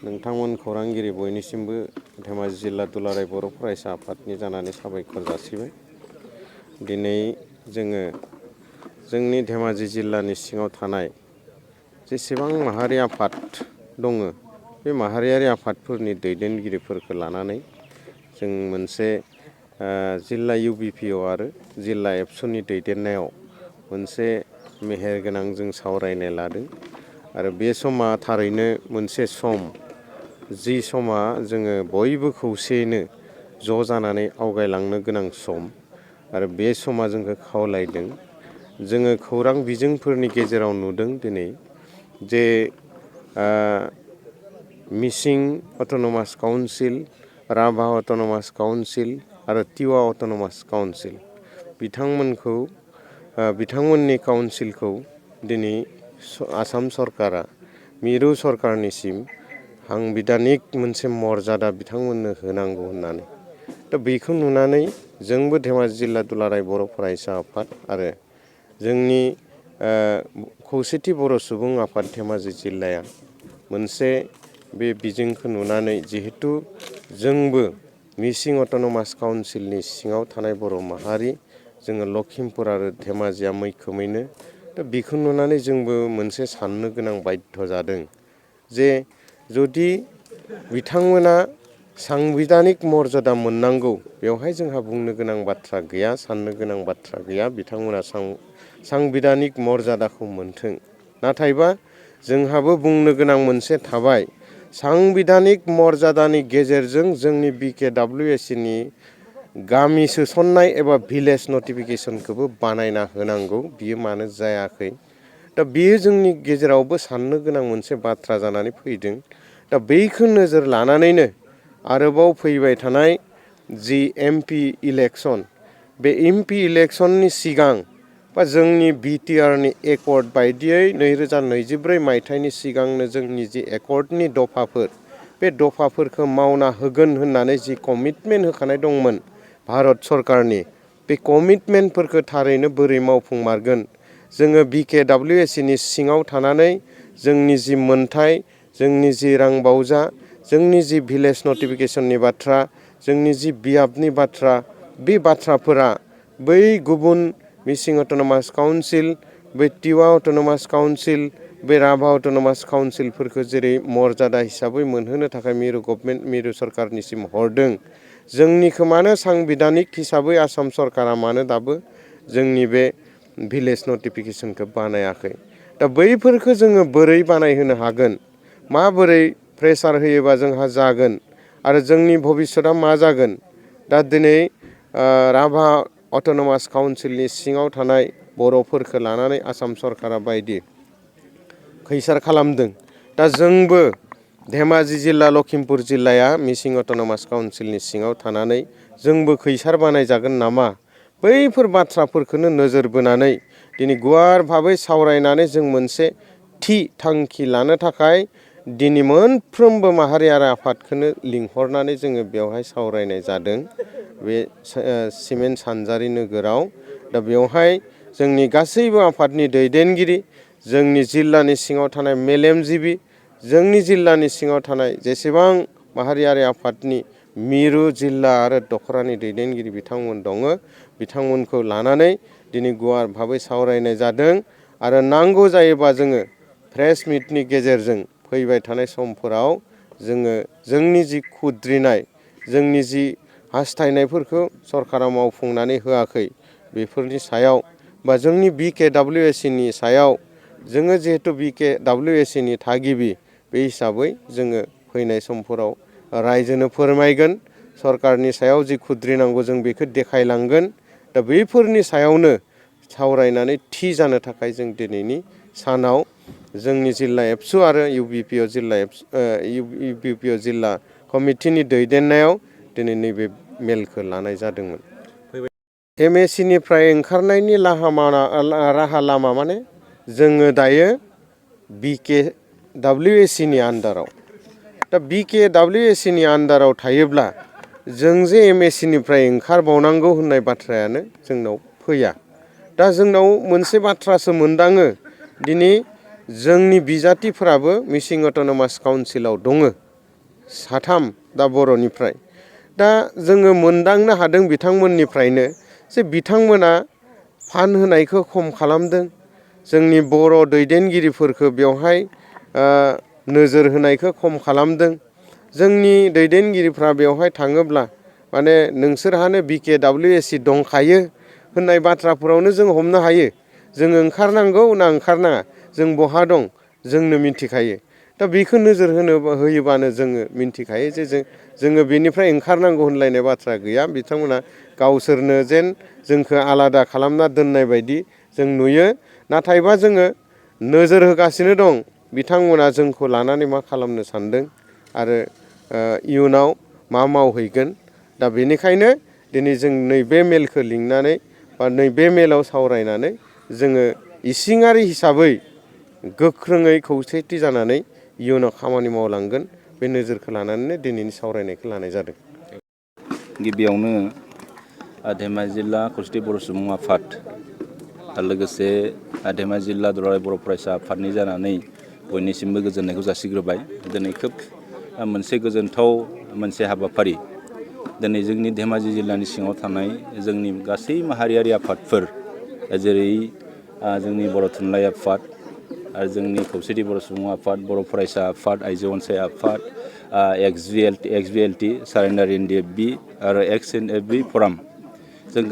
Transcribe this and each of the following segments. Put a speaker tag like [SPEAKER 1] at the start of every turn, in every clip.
[SPEAKER 1] नोंथांमोन खौरांगिरि बयनिसिमबो धेमाजि जिल्ला दुलाराय बर' फरायसा आफादनि जानानै साबायखर जासिबाय। दिनै जोङो जोंनि धेमाजि जिल्लानि सिङाव थानाय जेसेबां माहारि आफाद दङ बे माहारियारि आफादफोरनि दैदेनगिरिफोरखौ लानानै जों मोनसे जिल्ला UBPO आरो जिल्ला एबसुनि दैदेननायाव मोनसे मेहेरगोनां जों सावरायनाय लादों आरो बे समा थारैनो मोनसे सम जि समा जोङो बयबो खौसेयैनो ज' जानानै आवगायलांनो गोनां सम आरो बे समा जोंखौ खावलायदों। जोङो खौरां बिजोंफोरनि गेजेराव नुदों दिनै जे Mising autonomous council, Rabha autonomous council आरो टिवा अट'नमास काउन्सिल बिथांमोननि काउन्सिलखौ दिनै आसाम सरकारा मिरु सरकारनिसिम सांबिधानिक मोनसे मर्यादा बिथांमोननो होनांगौ होननानै दा बेखौ नुनानै जोंबो धेमाजि जिल्ला दुलाराय बर' फरायसा आफाद आरो जोंनि खौसेथि बर' सुबुं आफाद धेमाजि जिल्लाया मोनसे बे बिजोंखौ नुनानै जिहेतु जोंबो मिसिं अट'नमास काउन्सिलनि सिङाव थानाय बर' माहारि जोङो लखिमपुर आरो धेमाजिया मैखोमैनो दा बेखौ नुनानै जोंबो मोनसे साननो गोनां बाध्य जादों जे जुदि बिथांमोना सांबिधानिक मर्यादा मोननांगौ बेवहाय जोंहा बुंनो गोनां बाथ्रा गैया, साननो गोनां बाथ्रा गैया। बिथांमोना सांबिधानिक मर्यादाखौ मोनथों। नाथायबा जोंहाबो बुंनो गोनां मोनसे थाबाय, सांबिधानिक मर्यादानि गेजेरजों जोंनि BKWSनि गामि सोसननाय एबा भिलेज नटिफिकेसनखौबो बानायना होनांगौ। बियो मानो जायाखै? दा बेयो जोंनि गेजेरावबो साननो गोनां मोनसे बाथ्रा जानानै फैदों। दा बैखौ नोजोर लानानैनो आरोबाव फैबाय थानाय जि MP इलेक्सन, बे MP इलेक्सननि सिगां बा जोंनि BTRनि एकर्ड बायदियै 2024 मायथाइनि सिगांनो जोंनि जि एकर्डनि दफाफोर बे दफाफोरखौ मावना होगोन होननानै जि कमिटमेन्ट होखानाय दंमोन भारत सरकारनि, बे कमिटमेन्टफोरखौ थारैनो बोरै मावफुंमारगोन? जोङो BKWSनि सिङाव थानानै जोंनि जि मोन्थाय, जोंनि जि रांबावजा, जोंनि जि भिलेज नटिफिकेसननि बाथ्रा, जोंनि जि बियाबनि बाथ्रा, बे बाथ्राफोरा बै गुबुन मिसिं अट'नमास काउन्सिल, बै टिवा अट'नमास काउन्सिल, बे राभा अट'नमास काउन्सिलफोरखौ जेरै मर्यादा हिसाबै मोनहोनो थाखाय मिरु सरकारनिसिम हरदों, जोंनिखौ मानो सांबिधानिक हिसाबै आसाम सरकारा मानो दाबो जोंनि बे भिलेज नटिफिकेसनखौ बानायाखै? दा बैफोरखौ जोङो बोरै बानायहोनो हागोन? माबोरै प्रेसार होयोबा जोंहा जागोन आरो जोंनि भबिष्यता मा जागोन? दा दिनै राभा अट'नमास काउन्सिलनि सिङाव थानाय बर'फोरखौ लानानै आसाम सरकारा बायदि खैसार खालामदों। दा जोंबो धेमाजि जिल्ला, लखिमपुर जिल्लाया मिसिं अट'नमास काउन्सिलनि सिङाव थानानै जोंबो खैसार बानायजागोन नामा? बैफोर बाथ्राफोरखौनो नोजोर बोनानै दिनै गुवार भाबै सावरायनानै जों मोनसे थि थांखि लानो थाखाय दिनै मोनफ्रोमबो माहारियारि आफादखौनो लिंहरनानै जोङो बेवहाय सावरायनाय जादों बे सिमेन्ट सानजारि नोगोराव। दा बेवहाय जोंनि गासैबो आफादनि दैदेनगिरि, जोंनि जिल्लानि सिङाव थानाय मेलेमजिबि, जोंनि जिल्लानि सिङाव थानाय जेसेबां माहारियारि आफादनि मिरु जिल्ला आरो दखरानि दैदेनगिरि बिथांमोन दङ, बिथांमोनखौ लानानै दिनै गुवार भाबै सावरायनाय जादों आरो नांगौ जायोबा जोङो प्रेस मिटनि गेजेरजों फैबाय थानाय समफोराव जोङो जोंनि जि खुद्रिनाय, जोंनि जि हास्थायनायफोरखौ सरकारा मावफुंनानै होआखै बेफोरनि सायाव बा जोंनि BKWSनि सायाव, जोङो जिहेतु BKWSनि थागिबि बे हिसाबै जोङो फैनाय समफोराव रायजोनो फोरमायगोन, सरकारनि सायाव जि खुद्रिनांगौ जों बेखौ देखायलांगोन। दा बैफोरनि सायावनो सावरायनानै थि जानो थाखाय जों दिनैनि सानाव जोंनि जिल्ला एबसु आरो UBPO जिल्ला कमिटिनि दैदेननायाव दिनै नैबे मेलखौ लानाय जादोंमोन। MACनिफ्राय ओंखारनायनि राहा लामा माने जोङो दायो BKWSनि आन्दाराव। दा BKWSनि आन्दाराव थायोब्ला जों जे MACनिफ्राय ओंखारबावनांगौ होननाय बाथ्रायानो जोंनाव फैया। दा जोंनाव मोनसे बाथ्रासो मोनदाङो, दिनै जोंनि बिजाथिफोराबो मिसिं अट'नमास काउन्सिलाव दङ। साथाम दा बर'निफ्राय दा जोङो मोनदांनो हादों बिथांमोननिफ्रायनो जे बिथांमोना फान होनायखौ खम खालामदों जोंनि बर' दैदेनगिरिफोरखौ बेवहाय नोजोर होनायखौ खम खालामदों जोंनि दैदेनगिरिफ्रा बेवहाय थाङोब्ला माने नोंसोरहानो BKWSC दंखायो होननाय बाथ्राफोरावनो जों हमनो हायो जों ओंखारनांगौ ना ओंखारनाङा जों बहा दं जोंनो मिन्थिखायो दा बेखौ नोजोर होयोबानो जोङो मिन्थिखायो जे जोङो बेनिफ्राय ओंखारनांगौ होनलायनाय बाथ्रा गैया बिथांमोना गावसोरनो जेन जोंखौ आलादा खालामना दोननाय बायदि जों नुयो नाथायबा जोङो नोजोर होगासिनो दं बिथांमोना जोंखौ लानानै मा खालामनो सानदों आरो इयुनाव मा मावहैगोन दा बेनिखायनो दिनै जों नैबे मेलखौ लिंनानै बा नैबे मेलाव सावरायनानै जोङो इसिङारि हिसाबै गोख्रोङै खौसेथि जानानै इयुनाव खामानि मावलांगोन बे नोजोरखौ लानानैनो दिनैनि सावरायनायखौ लानाय जादों।
[SPEAKER 2] गिबियावनो धेमाजि जिल्ला खौसेथि बर' सुबुं आफाद आरो लोगोसे धेमाजि जिल्ला दुलाराय बर' फरायसा आफादनि जानानै बयनिसिमबो गोजोननायखौ जासिग्रोबाय दिनै खोब मोनसे गोजोनथाव मोनसे हाबाफारि दिनै जोंनि धेमाजि जिल्लानि सिङाव थानाय जोंनि गासै माहारियारि आफादफोर जेरै जोंनि बर' थुनलाइ आफाद आरो जोंनि खौसेथि बर' सुबुं आफाद बर' फरायसा आफाद आइजो अनसाय आफाद XBLT सारेन्डार इन DFB आरो XNFB फराम जों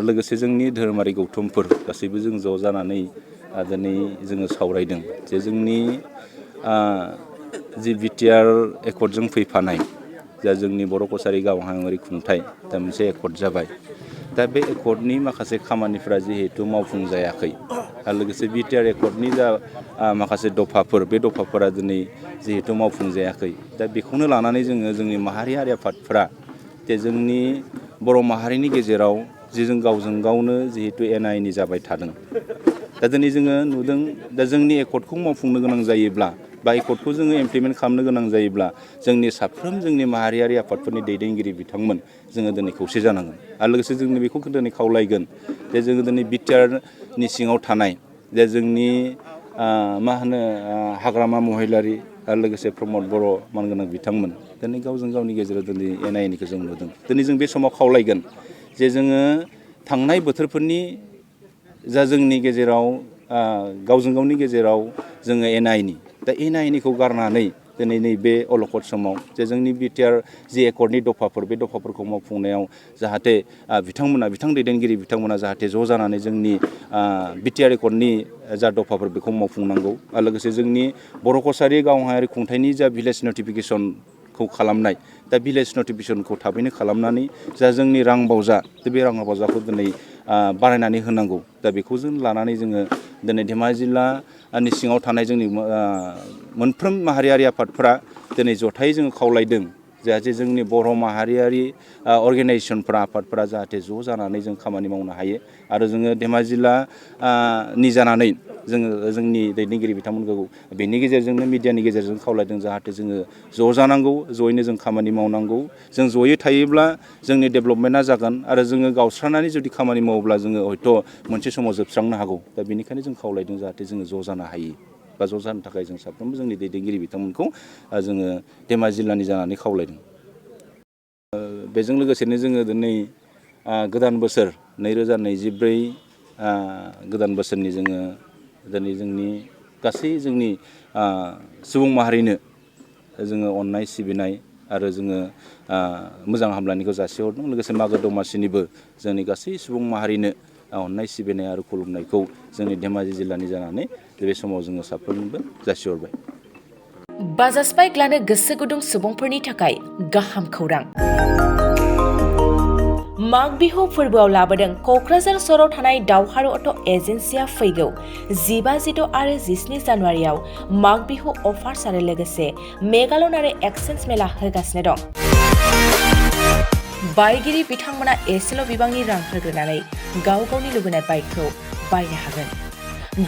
[SPEAKER 2] लोगोसे जोंनि धोरोमारि गौथुमफोर गासैबो जों ज' जानानै दिनै जोङो सावरायदों जे जोंनि जि BTR एकर्डजों फैफानाय जा जोंनि बर' कसारि गावहाङारि खुंथाइ दा मोनसे एकर्ड जाबाय दा बे एकर्डनि माखासे खामानिफ्रा जिहेतु मावफुंजायाखै आरो लोगोसे BTR एकर्डनि जा माखासे दफाफोर बे दफाफोरा दिनै जिहेतु मावफुंजायाखै दा बेखौनो लानानै जोङो जोंनि माहारियारि आफादफोरा जे जोंनि बर' माहारिनि गेजेराव जे जों गावजों गावनो जिहेतु एना एनि जाबाय थादों दा दिनै जोङो नुदों दा जोंनि एकर्डखौ मावफुंनो गोनां जायोब्ला बा एकर्डखौ जोङो इमप्लिमेन्ट खालामनो गोनां जायोब्ला जोंनि साफ्रोम जोंनि माहारियारि आफादफोरनि दैदेनगिरि बिथांमोन जोङो दिनै खौसे जानांगोन आरो लोगोसे जोंनो बेखौ दिनै खावलायगोन जे जोङो दिनै BTRनि सिङाव थानाय जे जोंनि हाग्रामा महिलारि आरो लोगोसे प्रमद बर' मानगोनां बिथांमोन दिनै गावजों गावनि गेजेराव दिनै एना एनिखौ जों नुदों दिनै जों बे समाव खावलायगोन जे जोङो थांनाय बोथोरफोरनि जा जोंनि गेजेराव गावजों गावनि गेजेराव जोङो एना एनिखौ गारनानै दिनै नैबे अलखद समाव जे जोंनि BTR जि एकर्डनि दफाफोर बे दफाफोरखौ मावफुंनायाव जाहाथे बिथां दैदेनगिरि बिथांमोना जाहाथे ज' जानानै जोंनि BTR एकर्डनि जा दफाफोर बेखौ मावफुंनांगौ आरो लोगोसे जोंनि बर' कसारि गावहाङारि खुंथाइनि जा भिलेज नटिफिकेसनखौ खालामनाय दा भिलेज नटिफिकेसनखौ थाबैनो खालामनानै जा जोंनि रां बावजा बे रां बावजाखौ दिनै बारायनानै होनांगौ दा बेखौ जों लानानै जोङो दिनै धेमाजि जिल्लानि सिङाव थानाय जोंनि मोनफ्रोम माहारियारि आफादफोरा दिनै जथायै जोङो खावलायदों जाहाथे जोंनि बर' माहारियारि अर्गेनाइजेसनफ्रा आफादफोरा जाहाथे ज' जानानै जों खामानि मावनो हायो आरो जोङो धेमाजि जिल्लानि जानानै जोङो जोंनि दैदेनगिरि बिथांमोनखौ बेनि गेजेरजोंनो मिडियानि गेजेरजों खावलायदों जाहाथे जोङो ज' जानांगौ ज'यैनो जों खामानि मावनांगौ जों ज'यै थायोब्ला जोंनि डेभेलपमेन्टआ जागोन आरो जोङो गावस्रानानै जुदि खामानि मावोब्ला जोङो हयथ' मोनसे समाव जोबस्रांनो हागौ दा बेनिखायनो जों खावलायदों जाहाथे जोङो ज' जानो हायो बा ज' जानो थाखाय जों साफ्रोमबो जोंनि दैदेनगिरि बिथांमोनखौ जोङो धेमाजि जिल्लानि जानानै खावलायदों बेजों लोगोसेनो जोङो दिनै गोदान बोसोर 2024 गोदान बोसोरनि जोङो दिनै जोंनि गासै जोंनि सुबुं माहारिनो जोङो अननाय सिबिनाय आरो जोङो मोजां हामलायनायखौ जासिहरदों लोगोसे मागो दमासिनिबो जोंनि गासै सुबुं माहारिनो अननाय सिबिनाय आरो खुलुमनायखौ जोंनि धेमाजि जिल्लानि जानानै बे समाव जोङो साफ्रोमनोबो जासिहरबाय।
[SPEAKER 3] बाजाज बाइक लानो गोसो गुदुं सुबुंफोरनि थाखाय गाहाम खौरां। माग बिहु फोरबोआव लाबोदों क'क्राझार सहराव थानाय दावहारु अट' एजेन्सिया फैगौ 15, 16 आरो 17 जानुवारियाव माग बिहु अफार्स आरो लोगोसे मेगालन आरो एक्सचेन्ज मेला होगासिनो दं। बायगिरि बिथांमोना एसेल' बिबांनि रां होग्रोनानै गाव गावनि लुबैनाय बाइकखौ बायनो हागोन।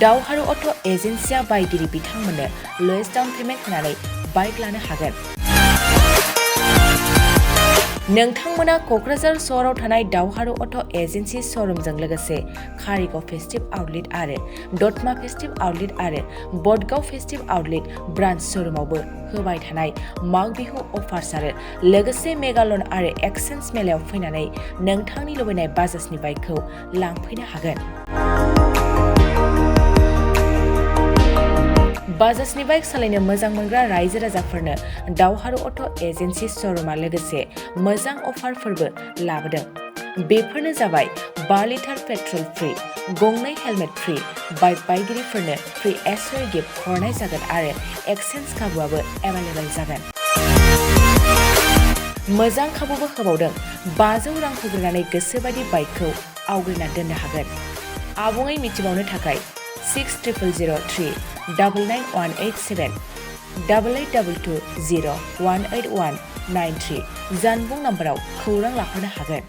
[SPEAKER 3] दावहारु अट' एजेन्सिया बायगिरि बिथांमोननो लवेस्ट डाउन पेमेन्ट होनानै बाइक लानो हागोन। नोंथांमोना क'क्राझार सहराव थानाय दावहारु अट' एजेन्सि श'रुमजों लोगोसे कारिगाव फेस्टिभ आउटलेट आरो दतमा फेस्टिभ आउटलेट आरो बडगाव फेस्टिभ आउटलेट ब्रान्च श'रुमावबो होबाय थानाय माग बिहु अफार्स आरो लोगोसे मेगालन आरो एक्सचेन्ज मेलायाव फैनानै नोंथांनि लुबैनाय बाजाजनि बाइकखौ लांफैनो हागोन। बाजाजनि बाइक सालायनो मोजां मोनग्रा रायजो राजाफोरनो दावहारु अट' एजेन्सि श'रुमा लोगोसे मोजां अफारफोरबो लाबोदों। बेफोरनो जाबाय 5 लिटार पेट्रल फ्रि, गंनै हेलमेट फ्रि, बाइक बायगिरिफोरनो फ्रि एसेसरी गिफ्ट हरनाय जागोन आरो एक्सचेन्ज खाबुआबो एभेलेबल जागोन। मोजां खाबुबो होबावदों। 500 रां होग्रोनानै गोसोबायदि बाइकखौ आवग्रिना दोननो हागोन। आबुङै मिथिबावनो थाखाय 6003 99187 8822 01819 93 जानबुं नाम्बाराव खौरां लाहरनो हागोन।